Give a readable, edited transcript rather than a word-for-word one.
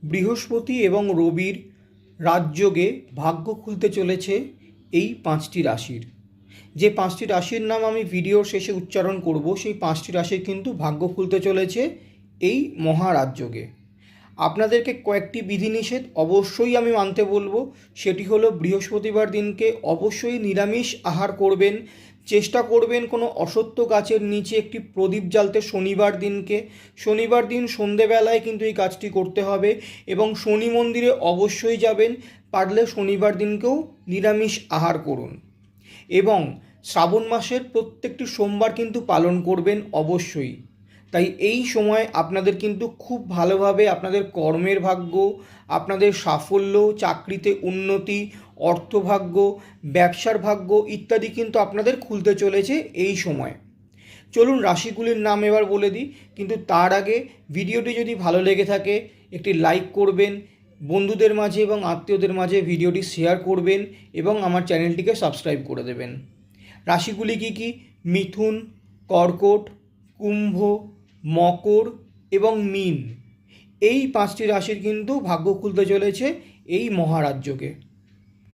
বৃহস্পতি এবং রবির রাজযোগে ভাগ্য খুলতে চলেছে এই 5টি রাশির। যে 5টি রাশির নাম আমি ভিডিওর শেষে উচ্চারণ করব, সেই 5টি রাশির কিন্তু ভাগ্য খুলতে চলেছে এই মহারাজযোগে। আপনাদেরকে কয়েকটি বিধিনিষেধ অবশ্যই আমি মানতে বলবো। সেটি হলো, বৃহস্পতিবার দিনকে অবশ্যই নিরামিষ আহার করবেন। চেষ্টা করবেন কোনো অশ্বত্থ গাছের নিচে একটি প্রদীপ জ্বালতে শনিবার দিন সন্ধেবেলায় কিন্তু এই কাজটি করতে হবে। এবং শনি মন্দিরে অবশ্যই যাবেন, পারলে শনিবার দিনকেও নিরামিষ আহার করুন। এবং শ্রাবণ মাসের প্রত্যেকটি সোমবার কিন্তু পালন করবেন অবশ্যই। তাই এই সময় আপনাদের কিন্তু খুব ভালোভাবে আপনাদের কর্মের ভাগ্য, আপনাদের সাফল্য, চাকরিতে উন্নতি, অর্থভাগ্য, ব্যবসার ভাগ্য ইত্যাদি কিন্তু আপনাদের খুলতে চলেছে এই সময়। চলুন রাশিগুলির নাম এবার বলে দিই, কিন্তু তার আগে ভিডিওটি যদি ভালো লেগে থাকে একটি লাইক করবেন, বন্ধুদের মাঝে এবং আত্মীয়দের মাঝে ভিডিওটি শেয়ার করবেন এবং আমার চ্যানেলটিকে সাবস্ক্রাইব করে দেবেন। রাশিগুলি কি? মিথুন, কর্কট, কুম্ভ, মকর এবং মীন। এই 5টি রাশির কিন্তু ভাগ্য খুলতে চলেছে এই মহারাজযোগে।